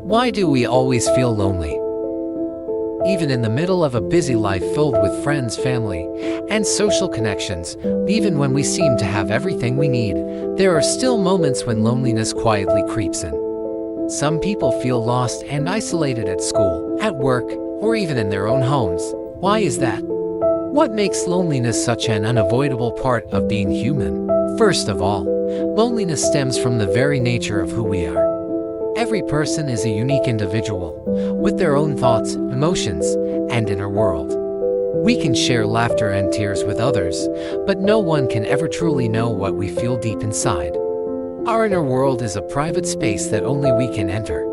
Why do we always feel lonely? Even in the middle of a busy life filled with friends, family, and social connections, even when we seem to have everything we need, there are still moments when loneliness quietly creeps in. Some people feel lost and isolated at school, at work, or even in their own homes. Why is that? What makes loneliness such an unavoidable part of being human? First of all, loneliness stems from the very nature of who we are. Every person is a unique individual, with their own thoughts, emotions, and inner world. We can share laughter and tears with others, but no one can ever truly know what we feel deep inside. Our inner world is a private space that only we can enter.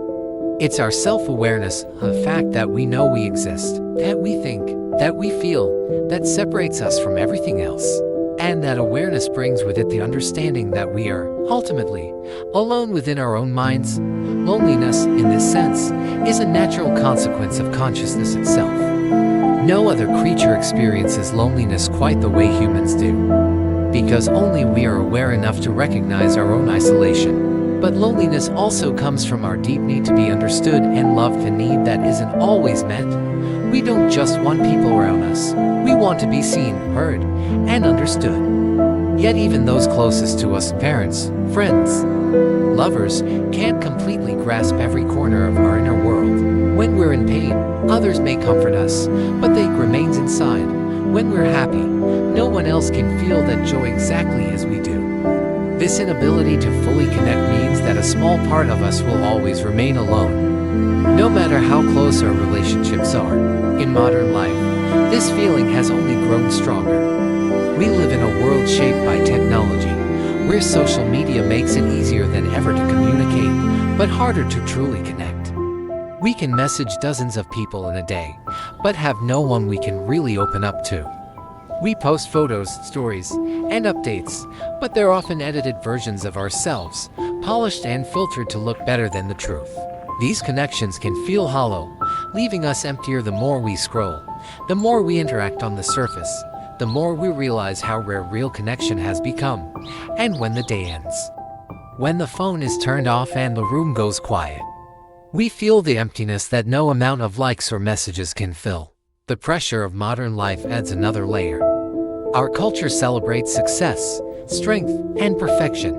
It's our self-awareness, the fact that we know we exist, that we think, that we feel, that separates us from everything else. And that awareness brings with it the understanding that we are, ultimately, alone within our own minds. Loneliness, in this sense, is a natural consequence of consciousness itself. No other creature experiences loneliness quite the way humans do, because only we are aware enough to recognize our own isolation. But loneliness also comes from our deep need to be understood and loved, a need that isn't always met. We don't just want people around us. We want to be seen, heard, and understood. Yet even those closest to us, parents, friends, lovers, can't completely grasp every corner of our inner world. When we're in pain, others may comfort us, but they remains inside. When we're happy, no one else can feel that joy exactly as we do. This inability to fully connect means that a small part of us will always remain alone, no matter how close our relationships are. In modern life, this feeling has only grown stronger. We live in a world shaped by technology, where social media makes it easier than ever to communicate, but harder to truly connect. We can message dozens of people in a day, but have no one we can really open up to. We post photos, stories, and updates, but they're often edited versions of ourselves, polished and filtered to look better than the truth. These connections can feel hollow, leaving us emptier the more we scroll. The more we interact on the surface, the more we realize how rare real connection has become. And when the day ends, when the phone is turned off and the room goes quiet, we feel the emptiness that no amount of likes or messages can fill. The pressure of modern life adds another layer. Our culture celebrates success, strength, and perfection.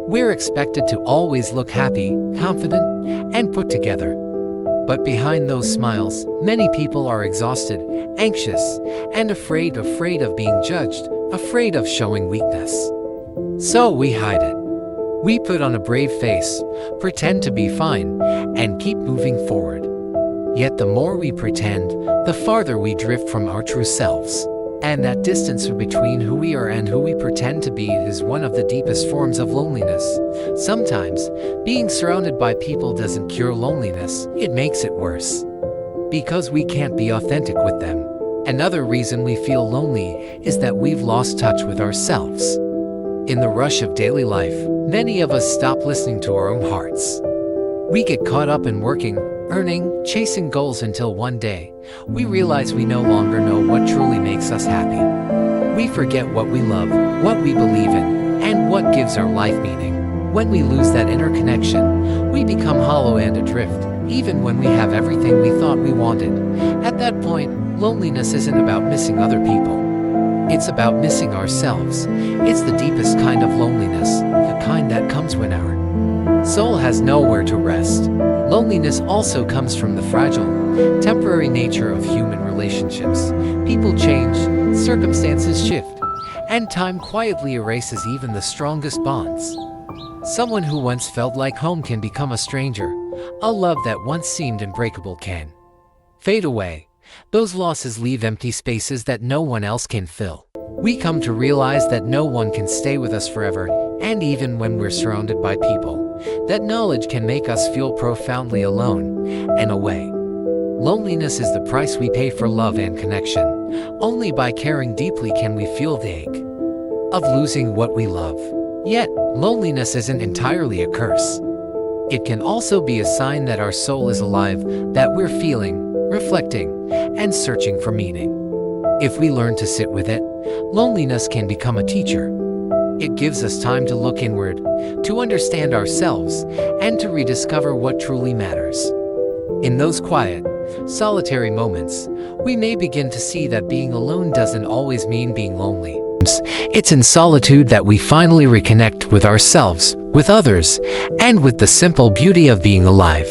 We're expected to always look happy, confident, and put together. But behind those smiles, many people are exhausted, anxious, and afraid of being judged, afraid of showing weakness. So we hide it. We put on a brave face, pretend to be fine, and keep moving forward. Yet the more we pretend, the farther we drift from our true selves. And that distance between who we are and who we pretend to be is one of the deepest forms of loneliness. Sometimes, being surrounded by people doesn't cure loneliness, it makes it worse. Because we can't be authentic with them. Another reason we feel lonely is that we've lost touch with ourselves. In the rush of daily life, many of us stop listening to our own hearts. We get caught up in working, earning, chasing goals until one day, we realize we no longer know what truly makes us happy. We forget what we love, what we believe in, and what gives our life meaning. When we lose that inner connection, we become hollow and adrift, even when we have everything we thought we wanted. At that point, loneliness isn't about missing other people. It's about missing ourselves. It's the deepest kind of loneliness, the kind that comes when our soul has nowhere to rest. Loneliness also comes from the fragile, temporary nature of human relationships. People change, circumstances shift, and time quietly erases even the strongest bonds. Someone who once felt like home can become a stranger. A love that once seemed unbreakable can fade away. Those losses leave empty spaces that no one else can fill. We come to realize that no one can stay with us forever, and even when we're surrounded by people, that knowledge can make us feel profoundly alone and away. Loneliness is the price we pay for love and connection. Only by caring deeply can we feel the ache of losing what we love. Yet, loneliness isn't entirely a curse. It can also be a sign that our soul is alive, that we're feeling, reflecting, and searching for meaning. If we learn to sit with it, loneliness can become a teacher. It gives us time to look inward, to understand ourselves, and to rediscover what truly matters. In those quiet, solitary moments, we may begin to see that being alone doesn't always mean being lonely. It's in solitude that we finally reconnect with ourselves, with others, and with the simple beauty of being alive.